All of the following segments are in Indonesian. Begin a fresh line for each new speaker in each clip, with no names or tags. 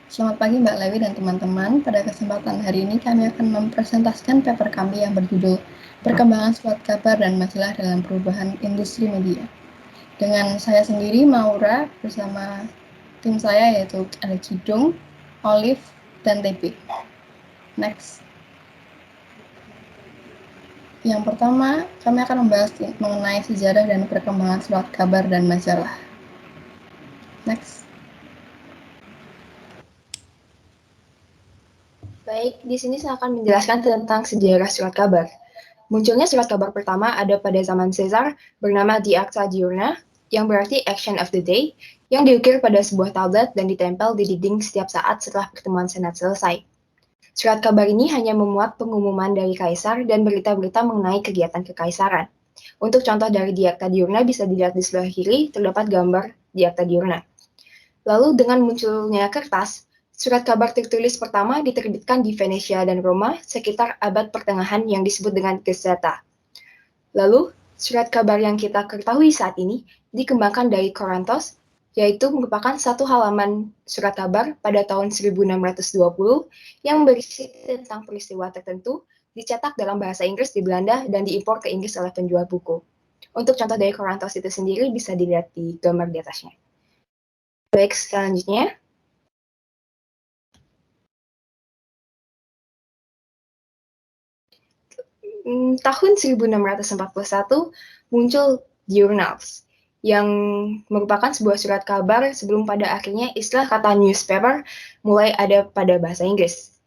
Selamat pagi Mbak Lewi dan teman-teman. Pada kesempatan hari ini kami akan mempresentasikan paper kami yang berjudul Perkembangan Surat Kabar dan Majalah dalam Perubahan Industri Media. Dengan saya sendiri, Maura, bersama tim saya yaitu ada Kidung, Olive, dan TP. Next. Yang pertama, kami akan membahas mengenai sejarah dan perkembangan surat kabar dan majalah. Next.
Baik, di sini saya akan menjelaskan tentang sejarah surat kabar. Munculnya surat kabar pertama ada pada zaman Caesar bernama The Acta Diurna, yang berarti Action of the Day, yang diukir pada sebuah tablet dan ditempel di dinding setiap saat setelah pertemuan senat selesai. Surat kabar ini hanya memuat pengumuman dari kaisar dan berita-berita mengenai kegiatan kekaisaran. Untuk contoh dari The Acta Diurna bisa dilihat di sebelah kiri, terdapat gambar The Acta Diurna. Lalu dengan munculnya kertas, surat kabar tertulis pertama diterbitkan di Venesia dan Roma sekitar abad pertengahan yang disebut dengan Gazzetta. Lalu, surat kabar yang kita ketahui saat ini dikembangkan dari Corantos, yaitu merupakan satu halaman surat kabar pada tahun 1620 yang berisi tentang peristiwa tertentu, dicetak dalam bahasa Inggris di Belanda dan diimpor ke Inggris oleh penjual buku. Untuk contoh dari Corantos itu sendiri bisa dilihat di gambar di atasnya. Baik, selanjutnya. Tahun 1641 muncul journals yang merupakan sebuah surat kabar sebelum pada akhirnya istilah kata newspaper mulai ada pada bahasa Inggris.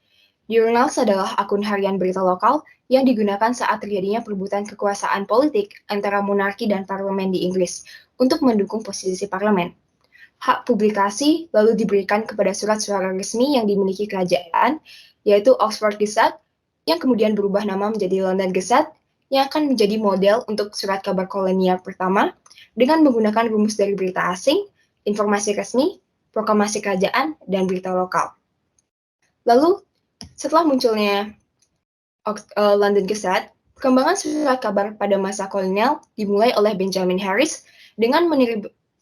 Journals adalah akun harian berita lokal yang digunakan saat terjadinya perebutan kekuasaan politik antara monarki dan parlemen di Inggris untuk mendukung posisi parlemen. Hak publikasi lalu diberikan kepada surat suara resmi yang dimiliki kerajaan, yaitu Oxford Gazette, yang kemudian berubah nama menjadi London Gazette, yang akan menjadi model untuk surat kabar kolonial pertama dengan menggunakan rumus dari berita asing, informasi resmi, proklamasi kerajaan, dan berita lokal. Lalu, setelah munculnya London Gazette, perkembangan surat kabar pada masa kolonial dimulai oleh Benjamin Harris dengan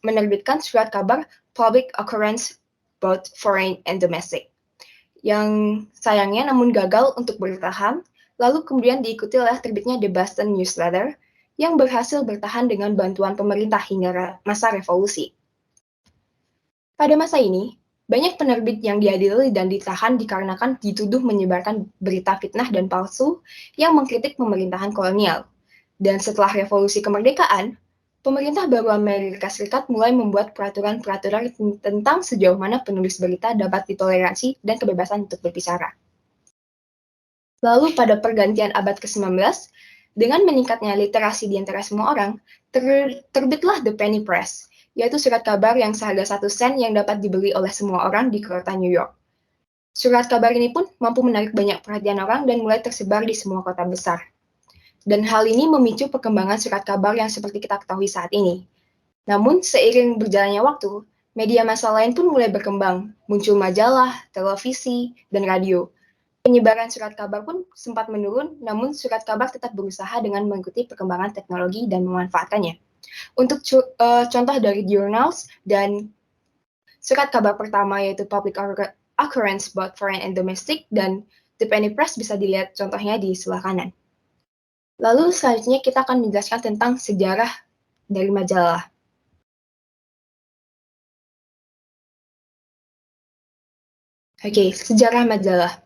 menerbitkan surat kabar Public Occurrence both Foreign and Domestic, yang sayangnya namun gagal untuk bertahan, lalu kemudian diikuti oleh terbitnya The Boston Newsletter, yang berhasil bertahan dengan bantuan pemerintah hingga masa revolusi. Pada masa ini, banyak penerbit yang diadili dan ditahan dikarenakan dituduh menyebarkan berita fitnah dan palsu yang mengkritik pemerintahan kolonial. Dan setelah revolusi kemerdekaan, pemerintah baru Amerika Serikat mulai membuat peraturan-peraturan tentang sejauh mana penulis berita dapat ditoleransi dan kebebasan untuk berbicara. Lalu pada pergantian abad ke-19, dengan meningkatnya literasi di antara semua orang, terbitlah The Penny Press, yaitu surat kabar yang seharga 1 sen yang dapat dibeli oleh semua orang di kota New York. Surat kabar ini pun mampu menarik banyak perhatian orang dan mulai tersebar di semua kota besar. Dan hal ini memicu perkembangan surat kabar yang seperti kita ketahui saat ini. Namun, seiring berjalannya waktu, media massa lain pun mulai berkembang, muncul majalah, televisi, dan radio. Penyebaran surat kabar pun sempat menurun, namun surat kabar tetap berusaha dengan mengikuti perkembangan teknologi dan memanfaatkannya. Untuk contoh dari journals dan surat kabar pertama yaitu Public Occurrence both Foreign and Domestic dan The Penny Press bisa dilihat contohnya di sebelah kanan. Lalu selanjutnya kita akan menjelaskan tentang sejarah dari majalah. Oke, sejarah majalah.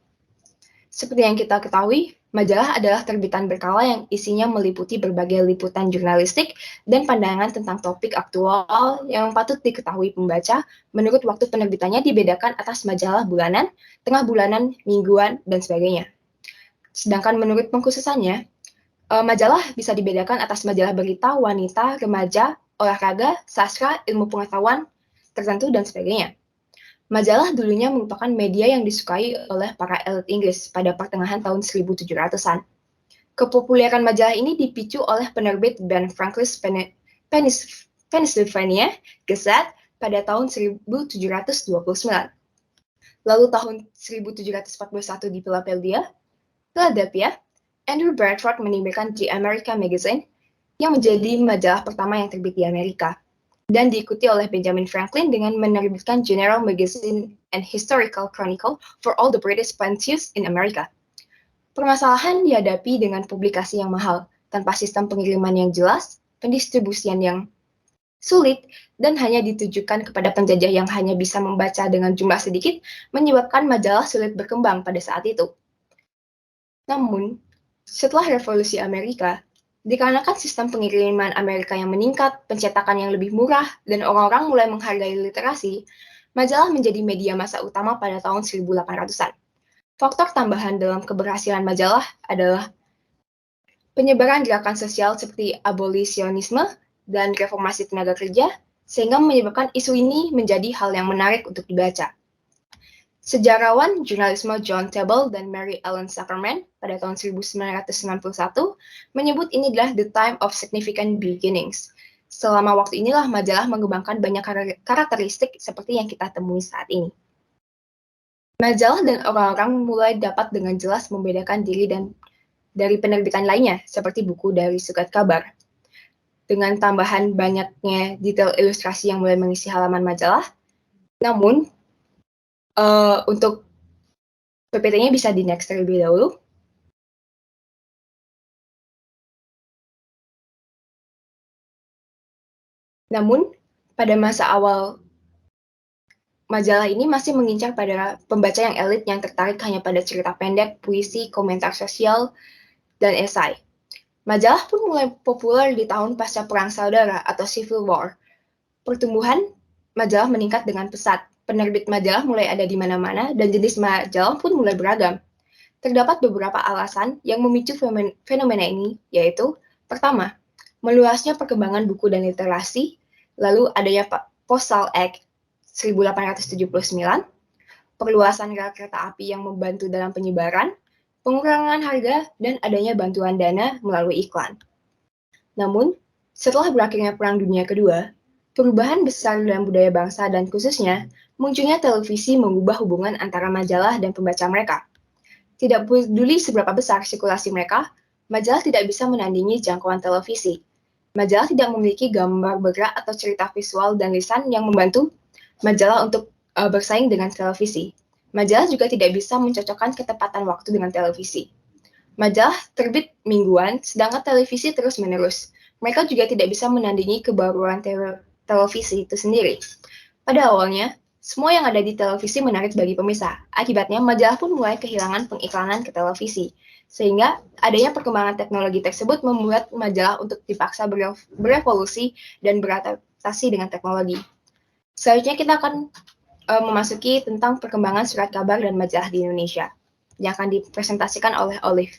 Seperti yang kita ketahui, majalah adalah terbitan berkala yang isinya meliputi berbagai liputan jurnalistik dan pandangan tentang topik aktual yang patut diketahui pembaca menurut waktu penerbitannya dibedakan atas majalah bulanan, tengah bulanan, mingguan, dan sebagainya. Sedangkan menurut pengkhususannya, majalah bisa dibedakan atas majalah berita, wanita, remaja, olahraga, sastra, ilmu pengetahuan tertentu, dan sebagainya. Majalah dulunya merupakan media yang disukai oleh para elit Inggris pada pertengahan tahun 1700-an. Kepopuleran majalah ini dipicu oleh penerbit Ben Franklin's Pennsylvania Gazette pada tahun 1729. Lalu tahun 1741 di Philadelphia, Andrew Bradford menerbitkan The American Magazine yang menjadi majalah pertama yang terbit di Amerika. dan diikuti oleh Benjamin Franklin dengan menerbitkan General Magazine and Historical Chronicle for all the British Pursuits in America. Permasalahan dihadapi dengan publikasi yang mahal, tanpa sistem pengiriman yang jelas, pendistribusian yang sulit, dan hanya ditujukan kepada penjajah yang hanya bisa membaca dengan jumlah sedikit, menyebabkan majalah sulit berkembang pada saat itu. Namun, setelah Revolusi Amerika, dikarenakan sistem pengiriman Amerika yang meningkat, pencetakan yang lebih murah, dan orang-orang mulai menghargai literasi, majalah menjadi media massa utama pada tahun 1800-an. Faktor tambahan dalam keberhasilan majalah adalah penyebaran gerakan sosial seperti abolisionisme dan reformasi tenaga kerja, sehingga menyebabkan isu ini menjadi hal yang menarik untuk dibaca. Sejarawan jurnalisme John Table dan Mary Ellen Zuckerman pada tahun 1991 menyebut ini adalah the time of significant beginnings. Selama waktu inilah majalah mengembangkan banyak karakteristik seperti yang kita temui saat ini. Majalah dan orang-orang mulai dapat dengan jelas membedakan diri dari penerbitan lainnya, seperti buku dari surat kabar. Dengan tambahan banyaknya detail ilustrasi yang mulai mengisi halaman majalah, namun untuk PPT-nya bisa di next terlebih dahulu. Namun, pada masa awal majalah ini masih mengincar pada pembaca yang elit yang tertarik hanya pada cerita pendek, puisi, komentar sosial, dan esai. Majalah pun mulai populer di tahun pasca Perang Saudara atau Civil War. Pertumbuhan majalah meningkat dengan pesat. Penerbit majalah mulai ada di mana-mana dan jenis majalah pun mulai beragam. Terdapat beberapa alasan yang memicu fenomena ini, yaitu pertama, meluasnya perkembangan buku dan literasi, lalu adanya Postal Act 1879, perluasan rel kereta api yang membantu dalam penyebaran, pengurangan harga, dan adanya bantuan dana melalui iklan. Namun, setelah berakhirnya Perang Dunia Kedua, perubahan besar dalam budaya bangsa dan khususnya munculnya televisi mengubah hubungan antara majalah dan pembaca mereka. Tidak peduli seberapa besar sirkulasi mereka, majalah tidak bisa menandingi jangkauan televisi. Majalah tidak memiliki gambar bergerak atau cerita visual dan lisan yang membantu majalah untuk bersaing dengan televisi. Majalah juga tidak bisa mencocokkan ketepatan waktu dengan televisi. Majalah terbit mingguan, sedangkan televisi terus-menerus. Mereka juga tidak bisa menandingi kebaruan televisi itu sendiri. Pada awalnya, semua yang ada di televisi menarik bagi pemirsa. Akibatnya, majalah pun mulai kehilangan pengiklanan ke televisi. Sehingga adanya perkembangan teknologi tersebut membuat majalah untuk dipaksa berevolusi dan beradaptasi dengan teknologi. Selanjutnya kita akan memasuki tentang perkembangan surat kabar dan majalah di Indonesia yang akan dipresentasikan oleh Olive.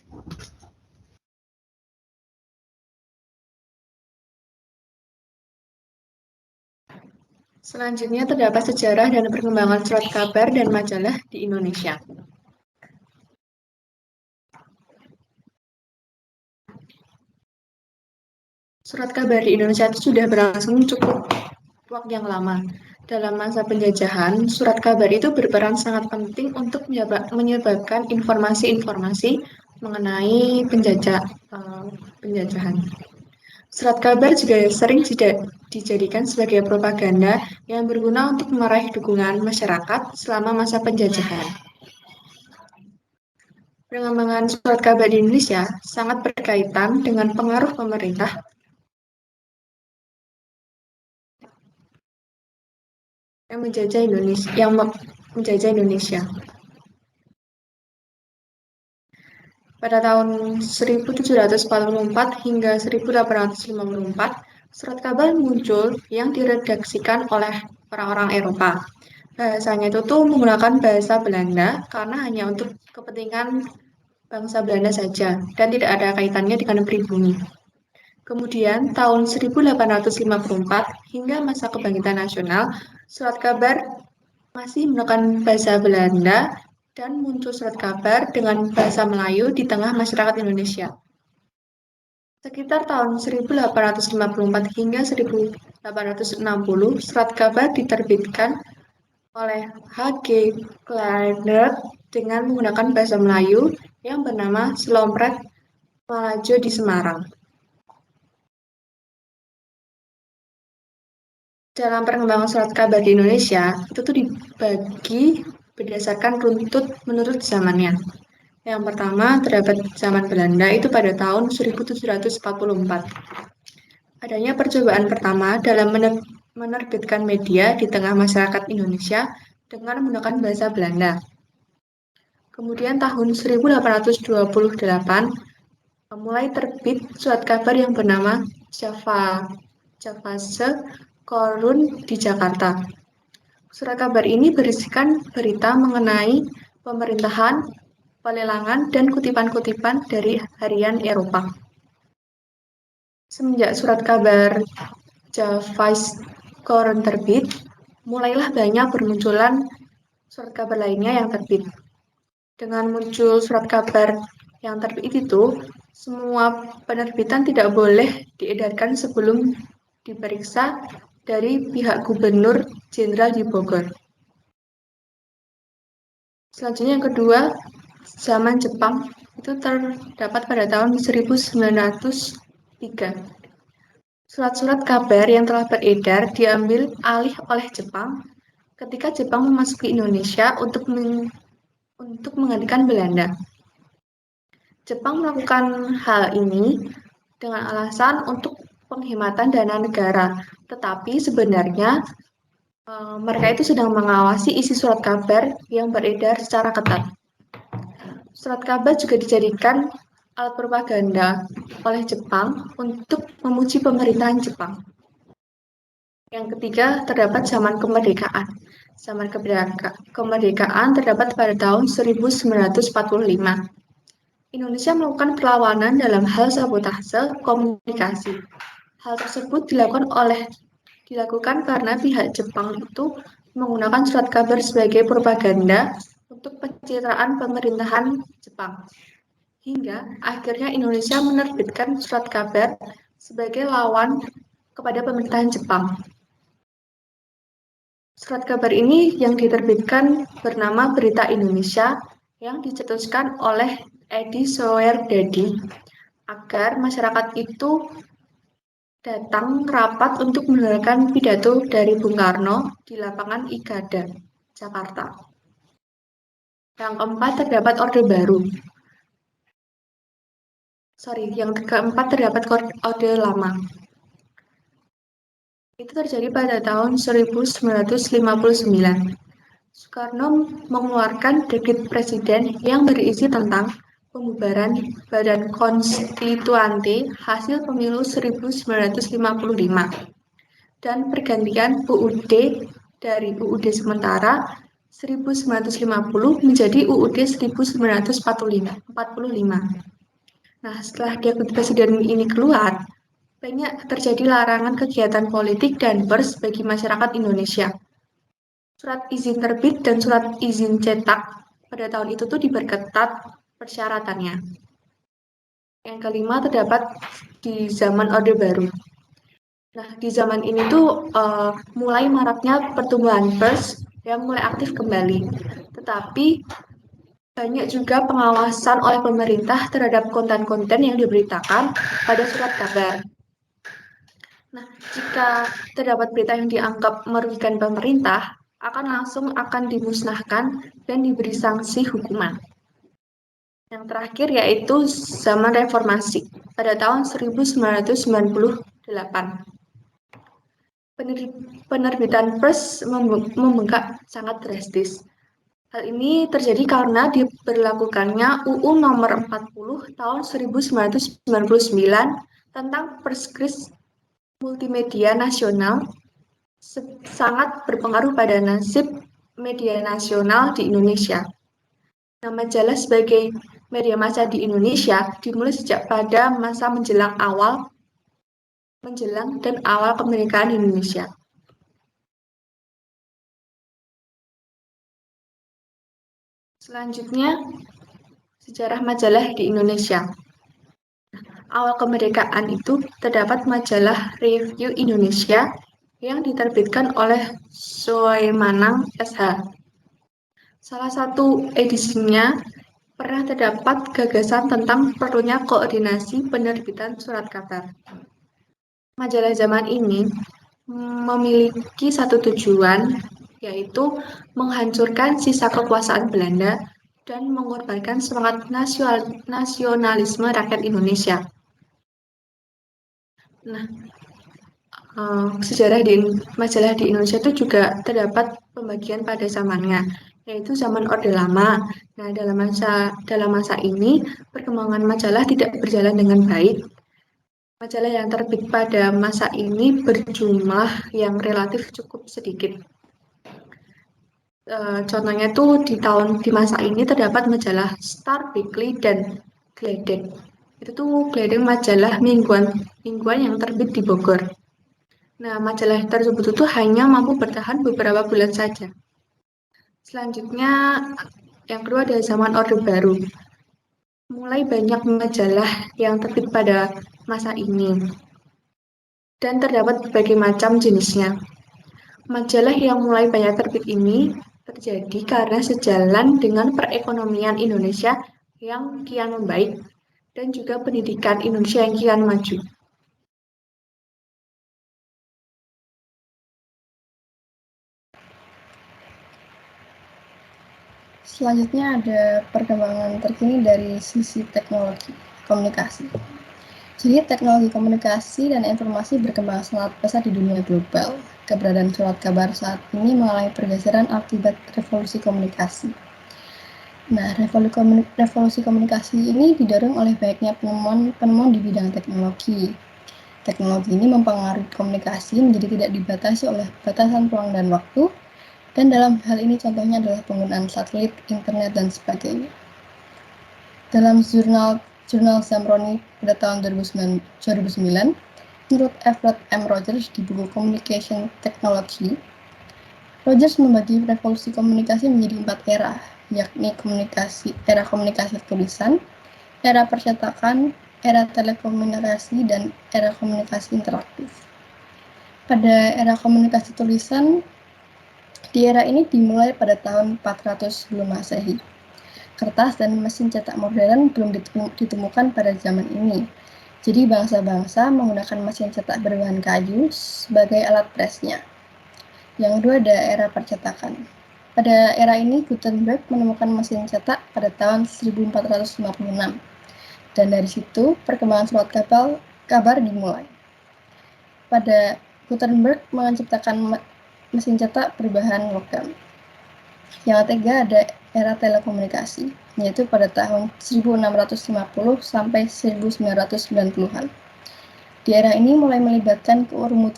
Selanjutnya terdapat sejarah dan perkembangan surat kabar dan majalah di Indonesia. Surat kabar di Indonesia itu sudah berlangsung cukup waktu yang lama. Dalam masa penjajahan, surat kabar itu berperan sangat penting untuk menyebabkan informasi-informasi mengenai penjajahan. Surat kabar juga sering dijadikan sebagai propaganda yang berguna untuk meraih dukungan masyarakat selama masa penjajahan. Perkembangan surat kabar di Indonesia sangat berkaitan dengan pengaruh pemerintah yang menjajah Indonesia. Pada tahun 1744 hingga 1854, surat kabar muncul yang diredaksikan oleh orang-orang Eropa. Bahasanya itu tuh menggunakan bahasa Belanda karena hanya untuk kepentingan bangsa Belanda saja dan tidak ada kaitannya dengan pribumi. Kemudian tahun 1854 hingga masa kebangkitan nasional, surat kabar masih menggunakan bahasa Belanda dan muncul surat kabar dengan bahasa Melayu di tengah masyarakat Indonesia. Sekitar tahun 1854 hingga 1860, surat kabar diterbitkan oleh H.G. Clarendon dengan menggunakan bahasa Melayu yang bernama Slompret Malajo di Semarang.
Dalam perkembangan surat kabar di Indonesia, itu tuh dibagi berdasarkan runtut menurut zamannya. Yang pertama, terdapat zaman Belanda itu pada tahun 1744. Adanya percobaan pertama dalam menerbitkan media di tengah masyarakat Indonesia dengan menggunakan bahasa Belanda. Kemudian tahun 1828 mulai terbit surat kabar yang bernama Javase Korun di Jakarta. Surat kabar ini berisikan berita mengenai pemerintahan, pelelangan, dan kutipan-kutipan dari harian Eropa. Semenjak surat kabar Javase Korun terbit, mulailah banyak bermunculan surat kabar lainnya yang terbit. Dengan muncul surat kabar yang terbit itu, semua penerbitan tidak boleh diedarkan sebelum diperiksa dari pihak Gubernur Jenderal di Bogor. Selanjutnya yang kedua, zaman Jepang itu terdapat pada tahun 1903. Surat-surat kabar yang telah beredar diambil alih oleh Jepang ketika Jepang memasuki Indonesia untuk menggantikan Belanda. Jepang melakukan hal ini dengan alasan untuk penghematan dana negara, tetapi sebenarnya mereka itu sedang mengawasi isi surat kabar yang beredar secara ketat. Surat kabar juga dijadikan alat propaganda oleh Jepang untuk memuji pemerintahan Jepang. Yang ketiga, terdapat zaman kemerdekaan. Zaman kemerdekaan terdapat pada tahun 1945. Indonesia melakukan perlawanan dalam hal sabotase komunikasi. Hal tersebut dilakukan karena pihak Jepang itu menggunakan surat kabar sebagai propaganda untuk pencitraan pemerintahan Jepang. Hingga akhirnya Indonesia menerbitkan surat kabar sebagai lawan kepada pemerintahan Jepang. Surat kabar ini yang diterbitkan bernama Berita Indonesia yang dicetuskan oleh Edi Soerdadi agar masyarakat itu datang rapat untuk mendengarkan pidato dari Bung Karno di lapangan Ikada, Jakarta. Yang keempat terdapat Orde Baru. Yang keempat terdapat Orde Lama. Itu terjadi pada tahun 1959. Soekarno mengeluarkan dekret presiden yang berisi tentang pembubaran Badan Konstituante hasil pemilu 1955 dan pergantian UUD dari UUD sementara 1950 menjadi UUD 1945. Nah, setelah dekret presiden ini keluar, banyak terjadi larangan kegiatan politik dan pers bagi masyarakat Indonesia. Surat izin terbit dan surat izin cetak pada tahun itu tuh diperketat persyaratannya. Yang kelima terdapat di zaman Orde Baru. Nah, di zaman ini tuh mulai maraknya pertumbuhan pers yang mulai aktif kembali. Tetapi banyak juga pengawasan oleh pemerintah terhadap konten-konten yang diberitakan pada surat kabar. Nah, jika terdapat berita yang dianggap merugikan pemerintah, akan dimusnahkan dan diberi sanksi hukuman. Yang terakhir yaitu zaman reformasi pada tahun 1998. Penerbitan pers membengkak sangat drastis. Hal ini terjadi karena diberlakukannya UU Nomor 40 Tahun 1999 tentang Perskris Multimedia Nasional sangat berpengaruh pada nasib media nasional di Indonesia. Nah, majalah sebagai media massa di Indonesia dimulai sejak pada masa menjelang dan awal kemerdekaan Indonesia. Selanjutnya, sejarah majalah di Indonesia. Awal kemerdekaan itu terdapat majalah Review Indonesia yang diterbitkan oleh Soemanang SH. Salah satu edisinya pernah terdapat gagasan tentang perlunya koordinasi penerbitan surat kabar. Majalah zaman ini memiliki satu tujuan, yaitu menghancurkan sisa kekuasaan Belanda dan mengorbankan semangat nasionalisme rakyat Indonesia. Nah, sejarah di majalah di Indonesia itu juga terdapat pembagian pada zamannya, yaitu zaman Orde Lama. Nah, dalam masa ini perkembangan majalah tidak berjalan dengan baik. Majalah yang terbit pada masa ini berjumlah yang relatif cukup sedikit. Contohnya tuh di masa ini terdapat majalah Star Weekly dan Gledek. Itu tuh Gledek majalah mingguan yang terbit di Bogor. Nah, majalah tersebut itu hanya mampu bertahan beberapa bulan saja. Selanjutnya, yang kedua adalah zaman Orde Baru. Mulai banyak majalah yang terbit pada masa ini. Dan terdapat berbagai macam jenisnya. Majalah yang mulai banyak terbit ini terjadi karena sejalan dengan perekonomian Indonesia yang kian membaik dan juga pendidikan Indonesia yang kian maju.
Selanjutnya ada perkembangan terkini dari sisi teknologi komunikasi. Jadi teknologi komunikasi dan informasi berkembang sangat pesat di dunia global. Keberadaan surat kabar saat ini mengalami pergeseran akibat revolusi komunikasi. Nah, revolusi komunikasi ini didorong oleh banyaknya penemuan di bidang teknologi. Teknologi ini mempengaruhi komunikasi menjadi tidak dibatasi oleh batasan ruang dan waktu, dan dalam hal ini contohnya adalah penggunaan satelit, internet, dan sebagainya. Dalam jurnal Zamroni pada tahun 2009, menurut Everett M. Rogers di buku Communication Technology, Rogers membagi revolusi komunikasi menjadi 4 era, yakni era komunikasi tulisan, era percetakan, era telekomunikasi, dan era komunikasi interaktif. Pada era komunikasi tulisan, di era ini dimulai pada tahun 400 sebelum Masehi. Kertas dan mesin cetak modern belum ditemukan pada zaman ini. Jadi bangsa-bangsa menggunakan mesin cetak berbahan kayu sebagai alat presnya. Yang kedua ada era percetakan. Pada era ini Gutenberg menemukan mesin cetak pada tahun 1456. Dan dari situ perkembangan surat kabar dimulai. Pada Gutenberg menciptakan mesin cetak berbahan logam. Yang ketiga ada era telekomunikasi, yaitu pada tahun 1650 sampai 1990-an. Di era ini mulai melibatkan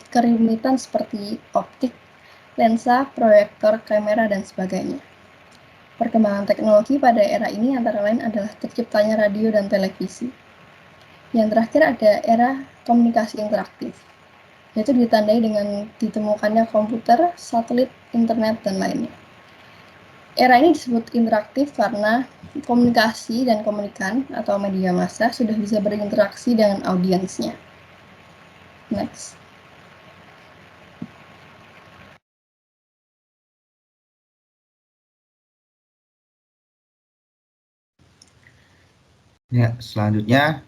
kerumitan seperti optik, lensa, proyektor, kamera, dan sebagainya. Perkembangan teknologi pada era ini antara lain adalah terciptanya radio dan televisi. Yang terakhir ada era komunikasi interaktif, yaitu ditandai dengan ditemukannya komputer, satelit, internet, dan lainnya. Era ini disebut interaktif karena komunikasi dan komunikan atau media massa sudah bisa berinteraksi dengan audiensnya. Next.
Ya, selanjutnya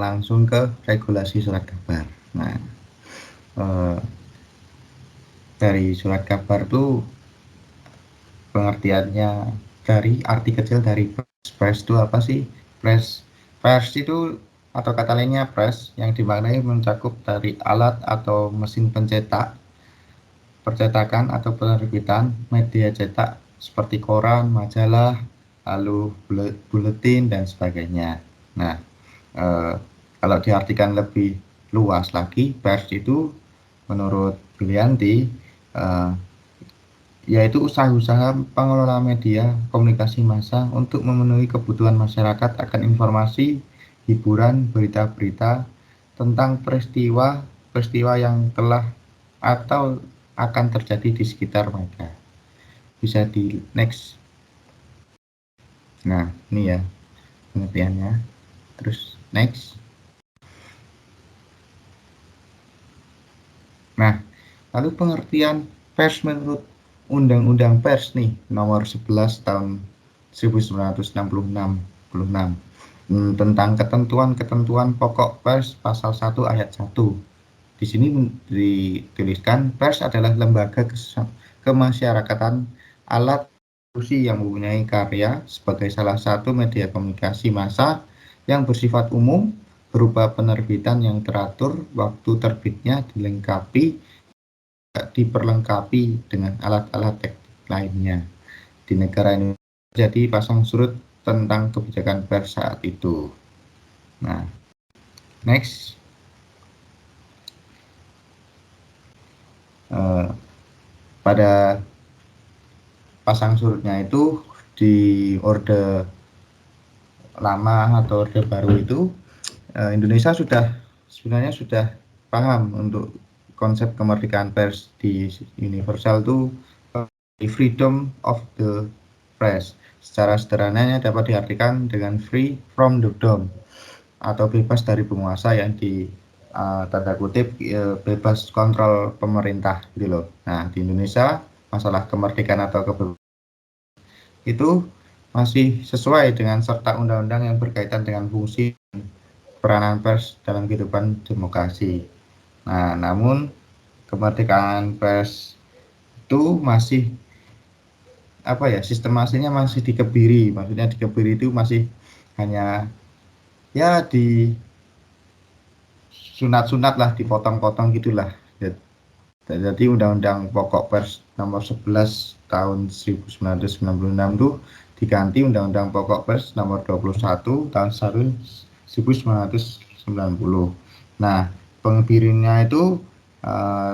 langsung ke regulasi surat kabar. Nah, dari surat kabar itu pengertiannya dari arti kecil dari press itu apa sih? Press itu atau kata lainnya press yang dimaknai mencakup dari alat atau mesin pencetak, percetakan atau penerbitan media cetak seperti koran, majalah, lalu buletin dan sebagainya. Nah, kalau diartikan lebih luas lagi, pers itu menurut Bilianti yaitu usaha-usaha pengelola media komunikasi massa untuk memenuhi kebutuhan masyarakat akan informasi, hiburan, berita-berita tentang peristiwa yang telah atau akan terjadi di sekitar mereka. Bisa di next. Nah, ini ya pengertiannya. Terus next. Nah, lalu pengertian pers menurut Undang-Undang Pers nih, nomor 11 tahun 1966 tentang ketentuan-ketentuan pokok pers pasal 1 ayat 1. Di sini dituliskan pers adalah lembaga kemasyarakatan alat institusi yang mempunyai karya sebagai salah satu media komunikasi massa yang bersifat umum berupa penerbitan yang teratur, waktu terbitnya diperlengkapi dengan alat-alat teknik lainnya. Di negara ini jadi pasang surut tentang kebijakan pers saat itu. Nah, next. Pada pasang surutnya itu di Orde Lama atau Orde Baru itu Indonesia sebenarnya sudah paham untuk konsep kemerdekaan pers di universal itu freedom of the press. Secara sederhananya dapat diartikan dengan free from the dome atau bebas dari penguasa yang di tanda kutip bebas kontrol pemerintah gitu loh. Nah, di Indonesia masalah kemerdekaan atau kebebasan itu masih sesuai dengan serta undang-undang yang berkaitan dengan fungsi peranan pers dalam kehidupan demokrasi. Nah, namun kemerdekaan pers itu masih sistem aslinya masih dikebiri. Maksudnya dikebiri itu masih hanya ya di sunat-sunat lah, dipotong-potong gitulah. Jadi Undang-Undang Pokok Pers nomor 11 tahun 1996 itu diganti Undang-Undang Pokok Pers nomor 21 tahun 1990. Nah, pengebiriannya itu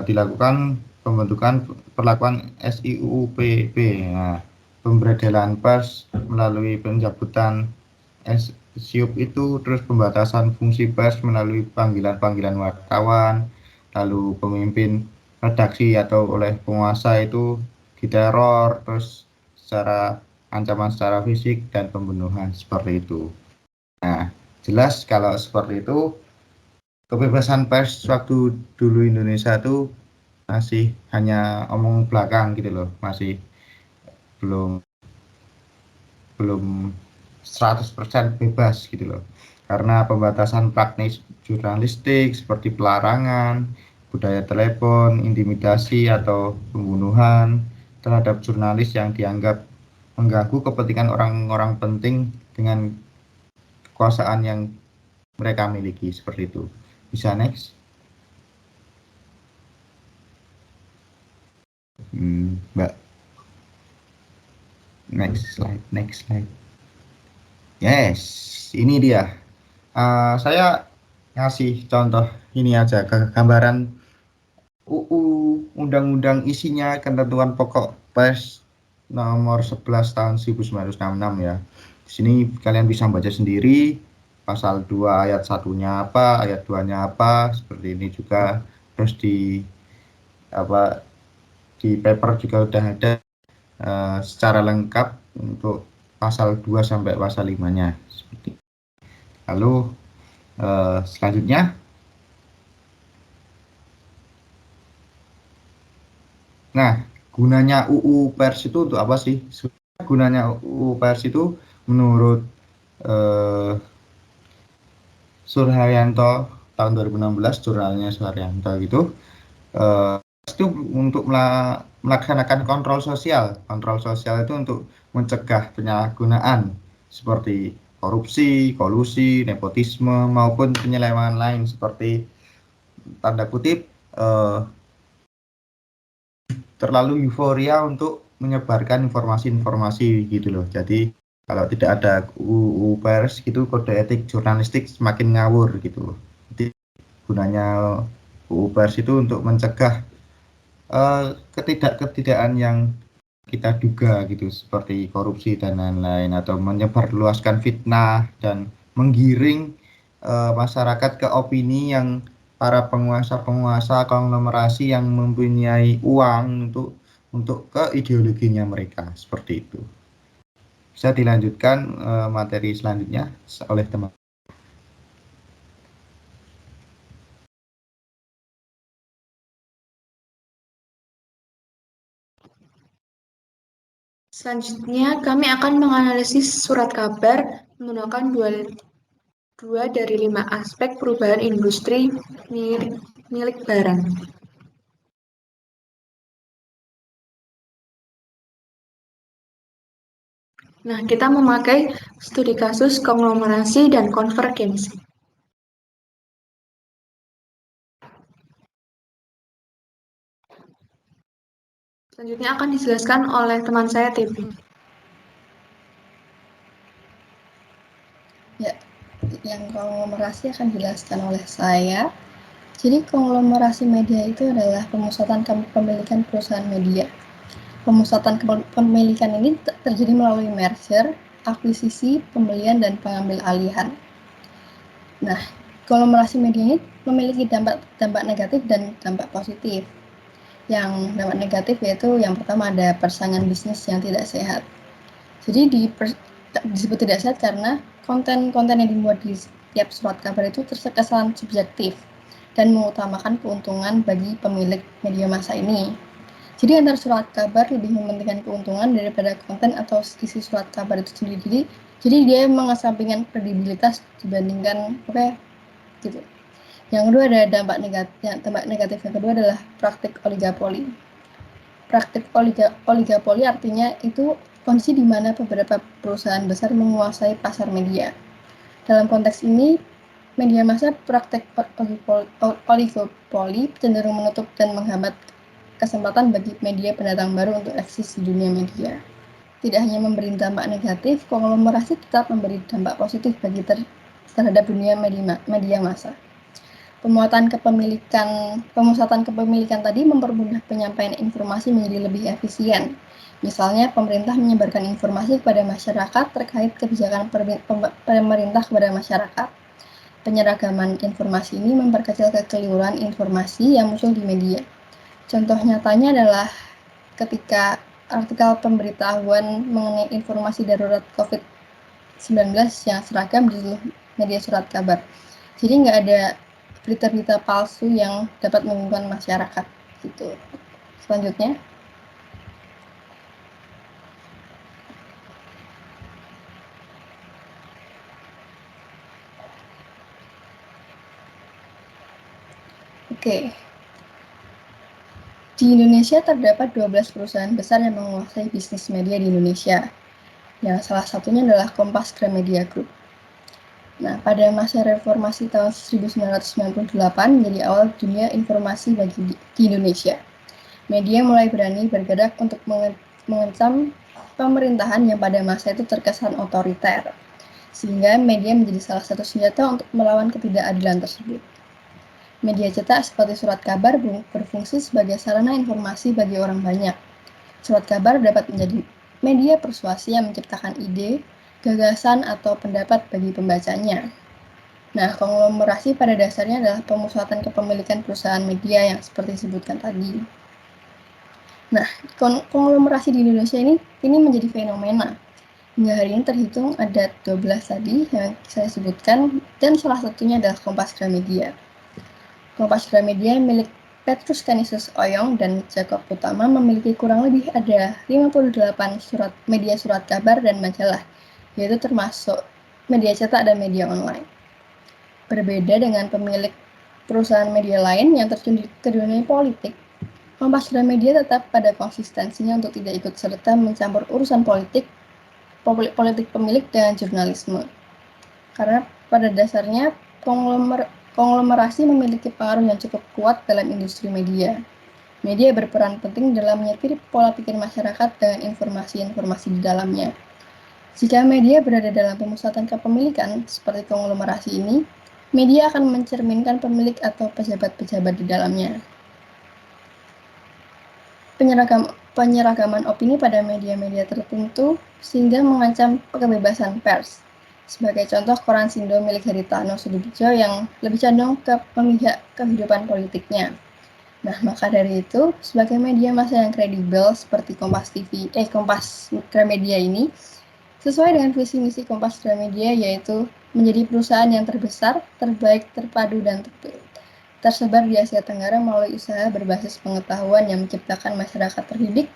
dilakukan pembentukan perlakuan SIUPP. Nah, pemberedelan pers melalui pencabutan SIUP itu, terus pembatasan fungsi pers melalui panggilan-panggilan wartawan, lalu pemimpin redaksi atau oleh penguasa itu diteror, terus ancaman secara fisik dan pembunuhan seperti itu. Nah, jelas kalau seperti itu kebebasan pers waktu dulu Indonesia itu masih hanya omong belakang gitu loh, masih belum 100% bebas gitu loh, karena pembatasan praktis jurnalistik seperti pelarangan, budaya telepon, intimidasi atau pembunuhan terhadap jurnalis yang dianggap mengganggu kepentingan orang-orang penting dengan kekuasaan yang mereka miliki, seperti itu. Bisa next. Mbak. Next slide. Yes, ini dia. Saya ngasih contoh ini aja, gambaran UU Undang-Undang isinya ketentuan pokok pers nomor 11 tahun 1966 ya. Di sini kalian bisa baca sendiri pasal 2 ayat 1-nya apa, ayat 2-nya apa, seperti ini juga. Terus di paper juga udah ada secara lengkap untuk pasal 2 sampai pasal 5-nya seperti. Lalu selanjutnya, nah, gunanya UU Pers itu untuk apa sih? Gunanya UU Pers itu menurut Surharyanto tahun 2016, jurnalnya Surharyanto gitu, itu untuk melaksanakan kontrol sosial. Kontrol sosial itu untuk mencegah penyalahgunaan seperti korupsi, kolusi, nepotisme maupun penyelewengan lain seperti tanda kutip terlalu euforia untuk menyebarkan informasi-informasi gitu loh. Jadi kalau tidak ada UU Pers gitu, kode etik jurnalistik semakin ngawur gitu. Jadi gunanya UU Pers itu untuk mencegah ketidakan yang kita duga gitu, seperti korupsi dan lain-lain, atau menyebarluaskan fitnah dan menggiring masyarakat ke opini yang para penguasa konglomerasi yang mempunyai uang untuk ke ideologinya mereka, seperti itu. Bisa dilanjutkan materi selanjutnya oleh teman.
Selanjutnya, kami akan menganalisis surat kabar menggunakan dua dari 5 aspek perubahan industri milik barang. Nah, kita memakai studi kasus konglomerasi dan konvergensi. Selanjutnya akan dijelaskan oleh teman saya, Tipi.
Ya, yang konglomerasi akan dijelaskan oleh saya. Jadi konglomerasi media itu adalah pemusatan kepemilikan perusahaan media. Pemusatan kepemilikan ini terjadi melalui merger, akuisisi, pembelian, dan pengambil alihan. Nah, konglomerasi media ini memiliki dampak negatif dan dampak positif. Yang dampak negatif yaitu yang pertama ada persaingan bisnis yang tidak sehat. Jadi disebut tidak sehat karena konten-konten yang dimuat di setiap surat kabar itu terkesan subjektif dan mengutamakan keuntungan bagi pemilik media massa ini. Jadi antar surat kabar lebih mementingkan keuntungan daripada konten atau isi surat kabar itu sendiri. Jadi dia mengesampingkan kredibilitas dibandingkan gitu. Yang kedua ada dampak negatif yang kedua adalah praktik oligopoli. Praktik oligopoli artinya itu kondisi di mana beberapa perusahaan besar menguasai pasar media. Dalam konteks ini, media massa praktek oligopoli cenderung menutup dan menghambat kesempatan bagi media pendatang baru untuk eksis di dunia media. Tidak hanya memberi dampak negatif, konglomerasi tetap memberi dampak positif bagi terhadap dunia media massa. Pemusatan kepemilikan tadi mempermudah penyampaian informasi menjadi lebih efisien. Misalnya, pemerintah menyebarkan informasi kepada masyarakat terkait kebijakan pemerintah kepada masyarakat. Penyeragaman informasi ini memperkecil kekeliruan informasi yang muncul di media. Contoh nyatanya adalah ketika artikel pemberitahuan mengenai informasi darurat COVID-19 yang seragam di seluruh media surat kabar. Jadi nggak ada berita-berita palsu yang dapat membingungkan masyarakat gitu. Selanjutnya, oke. Di Indonesia terdapat 12 perusahaan besar yang menguasai bisnis media di Indonesia. Yang salah satunya adalah Kompas Gramedia Group. Nah, pada masa reformasi tahun 1998 menjadi awal dunia informasi di Indonesia. Media mulai berani bergerak untuk mengecam pemerintahan yang pada masa itu terkesan otoriter. Sehingga media menjadi salah satu senjata untuk melawan ketidakadilan tersebut. Media cetak seperti surat kabar berfungsi sebagai sarana informasi bagi orang banyak. Surat kabar dapat menjadi media persuasi yang menciptakan ide, gagasan, atau pendapat bagi pembacanya. Nah, konglomerasi pada dasarnya adalah pemusatan kepemilikan perusahaan media yang seperti disebutkan tadi. Nah, konglomerasi di Indonesia ini menjadi fenomena. Hingga hari ini terhitung ada 12 tadi yang saya sebutkan, dan salah satunya adalah Kompas Gramedia. Kompas Gramedia milik Petrus Canisius Oyong dan Jacob Utama memiliki kurang lebih ada 58 media surat kabar dan majalah, yaitu termasuk media cetak dan media online. Berbeda dengan pemilik perusahaan media lain yang terjun ke dunia politik, Kompas Gramedia tetap pada konsistensinya untuk tidak ikut serta mencampur urusan politik pemilik dan jurnalisme. Karena pada dasarnya konglomerasi memiliki pengaruh yang cukup kuat dalam industri media. Media berperan penting dalam menyetir pola pikir masyarakat dengan informasi-informasi di dalamnya. Jika media berada dalam pemusatan kepemilikan seperti konglomerasi ini, media akan mencerminkan pemilik atau pejabat-pejabat di dalamnya. Penyeragaman opini pada media-media tertentu sehingga mengancam kebebasan pers. Sebagai contoh, koran Sindo milik Haritano Sudibyo yang lebih condong ke memihak kehidupan politiknya. Nah, maka dari itu, sebagai media massa yang kredibel seperti Kompas Gramedia ini, sesuai dengan visi misi Kompas Gramedia yaitu menjadi perusahaan yang terbesar, terbaik, terpadu, dan tersebar di Asia Tenggara melalui usaha berbasis pengetahuan yang menciptakan masyarakat terdidik,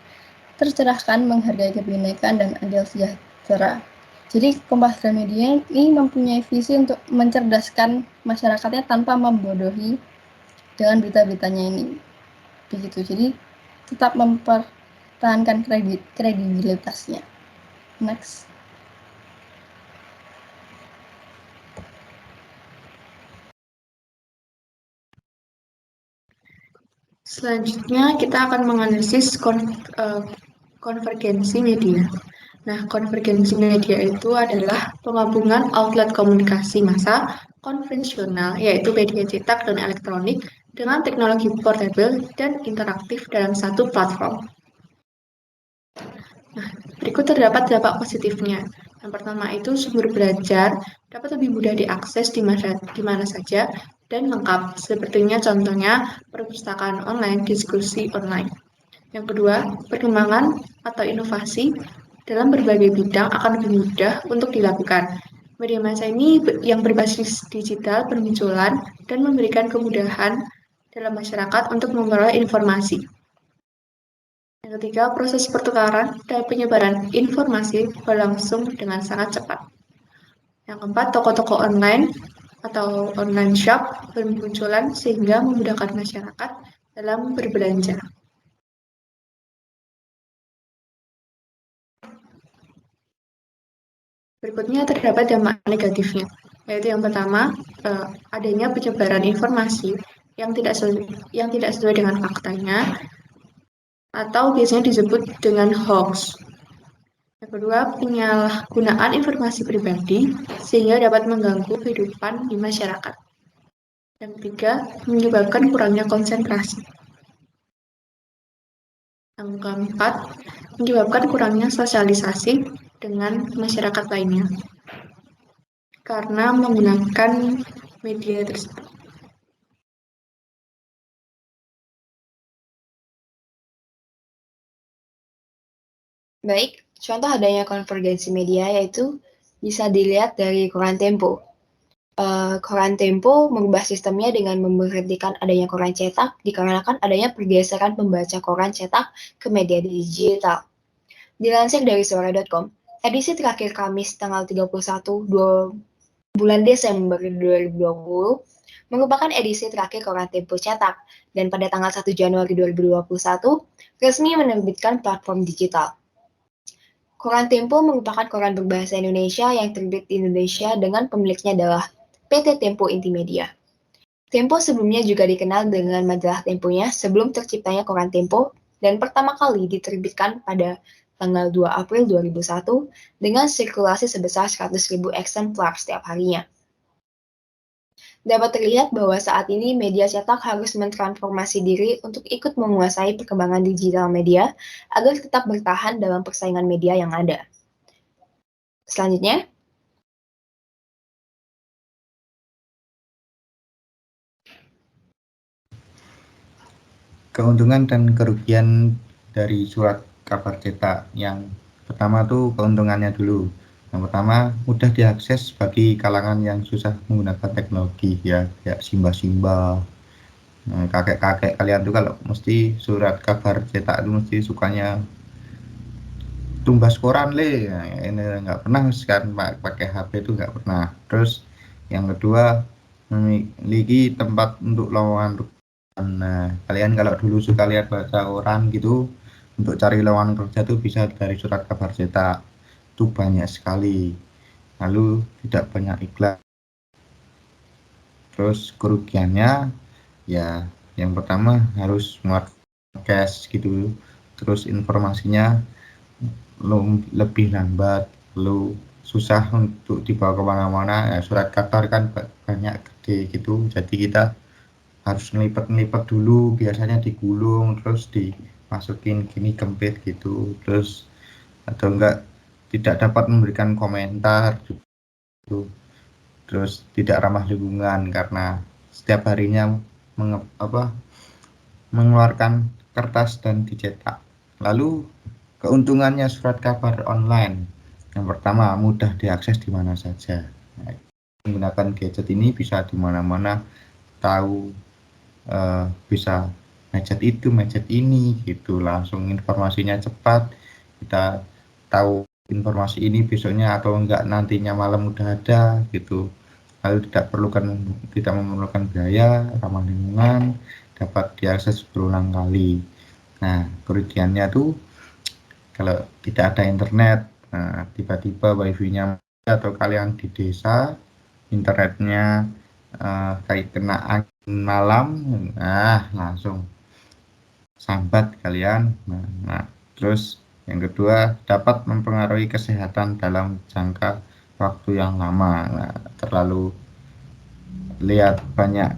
tercerahkan, menghargai kebinekaan, dan adil sejahtera. Jadi Kompas Gramedia ini mempunyai visi untuk mencerdaskan masyarakatnya tanpa membodohi dengan berita-beritanya ini. Begitu. Jadi tetap mempertahankan kredibilitasnya. Next.
Selanjutnya kita akan menganalisis konvergensi media. Nah, konvergensi media itu adalah penggabungan outlet komunikasi massa konvensional, yaitu media cetak dan elektronik, dengan teknologi portable dan interaktif dalam satu platform. Nah, berikut terdapat dampak positifnya. Yang pertama itu sumber belajar dapat lebih mudah diakses di mana saja dan lengkap, sepertinya contohnya perpustakaan online, diskusi online. Yang kedua, perkembangan atau inovasi dalam berbagai bidang akan lebih mudah untuk dilakukan. Media massa ini yang berbasis digital bermunculan dan memberikan kemudahan dalam masyarakat untuk memperoleh informasi. Yang ketiga, proses pertukaran dan penyebaran informasi berlangsung dengan sangat cepat. Yang keempat, toko-toko online atau online shop bermunculan sehingga memudahkan masyarakat dalam berbelanja. Berikutnya terdapat dampak negatifnya, yaitu yang pertama, adanya penyebaran informasi yang tidak sesuai dengan faktanya, atau biasanya disebut dengan hoax. Yang kedua, penyalahgunaan informasi pribadi sehingga dapat mengganggu kehidupan di masyarakat. Yang ketiga, menyebabkan kurangnya konsentrasi. Yang keempat, menyebabkan kurangnya sosialisasi dengan masyarakat lainnya karena menggunakan media tersebut.
Baik, contoh adanya konvergensi media yaitu bisa dilihat dari koran Tempo. Koran Tempo mengubah sistemnya dengan memberhentikan adanya koran cetak dikarenakan adanya pergeseran pembaca koran cetak ke media digital. Dilansir dari suara.com, edisi terakhir Kamis tanggal 31 bulan Desember 2020 merupakan edisi terakhir koran Tempo cetak dan pada tanggal 1 Januari 2021 resmi menerbitkan platform digital. Koran Tempo merupakan koran berbahasa Indonesia yang terbit di Indonesia dengan pemiliknya adalah PT Tempo Intimedia. Tempo sebelumnya juga dikenal dengan majalah Temponya sebelum terciptanya koran Tempo dan pertama kali diterbitkan pada tanggal 2 April 2001 dengan sirkulasi sebesar 100.000 eksemplar setiap harinya. Dapat terlihat bahwa saat ini media cetak harus mentransformasi diri untuk ikut menguasai perkembangan digital media agar tetap bertahan dalam persaingan media yang ada. Selanjutnya,
keuntungan dan kerugian dari surat kabar cetak. Yang pertama tuh keuntungannya dulu. Yang pertama, mudah diakses bagi kalangan yang susah menggunakan teknologi ya, kayak simba-simba, kakek-kakek kalian tuh kalau mesti surat kabar cetak itu mesti sukanya tumbas koran nah, ini nggak pernah sekarang pakai HP itu nggak pernah. Terus yang kedua, memiliki tempat untuk lowongan. Nah, kalian kalau dulu suka lihat baca koran gitu, untuk cari lowongan kerja tuh bisa dari surat kabar cetak. Itu banyak sekali. Lalu tidak banyak iklan. Terus kerugiannya ya yang pertama harus muat cash gitu. Terus informasinya lebih lambat, lalu susah untuk dibawa kemana-mana. Ya, surat kabar kan banyak gede gitu, jadi kita harus ngelipet dulu, biasanya digulung terus dimasukin gini kempit gitu, terus atau enggak tidak dapat memberikan komentar gitu. Terus tidak ramah lingkungan karena setiap harinya mengeluarkan kertas dan dicetak. Lalu keuntungannya surat kabar online, yang pertama mudah diakses di mana saja. Nah, menggunakan gadget ini bisa di mana-mana tahu, bisa macet itu, macet ini gitu, langsung informasinya cepat, kita tahu informasi ini besoknya atau enggak nantinya malam udah ada gitu. lalu tidak memerlukan biaya, ramah lingkungan, dapat diakses berulang kali. Nah, kerugiannya tuh kalau tidak ada internet, nah, tiba-tiba wifi-nya atau kalian di desa internetnya kayak kena angin malam, nah langsung sambat kalian. Nah, terus yang kedua dapat mempengaruhi kesehatan dalam jangka waktu yang lama. Nah, terlalu lihat banyak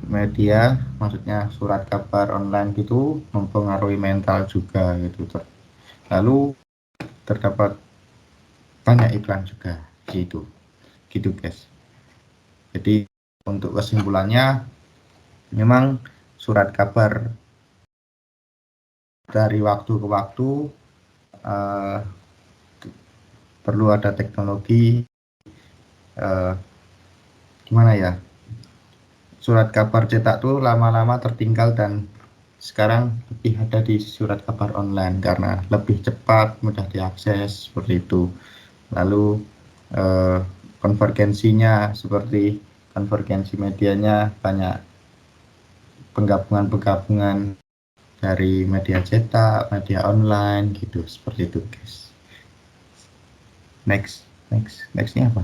media, maksudnya surat kabar online gitu mempengaruhi mental juga gitu. Lalu terdapat banyak iklan juga gitu guys. Jadi untuk kesimpulannya, memang surat kabar dari waktu ke waktu perlu ada teknologi, gimana ya, surat kabar cetak tuh lama-lama tertinggal dan sekarang lebih ada di surat kabar online karena lebih cepat, mudah diakses seperti itu. Lalu konvergensinya seperti konvergensi medianya banyak penggabungan dari media cetak, media online gitu, seperti itu guys. Nextnya apa?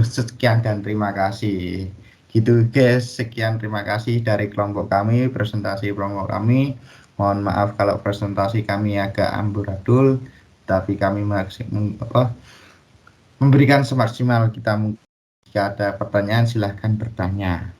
Sekian dan terima kasih. Gitu guys, sekian terima kasih dari kelompok kami, presentasi kelompok kami. Mohon maaf kalau presentasi kami agak amburadul, tapi kami memberikan semaksimal kita. Jika ada pertanyaan silahkan bertanya.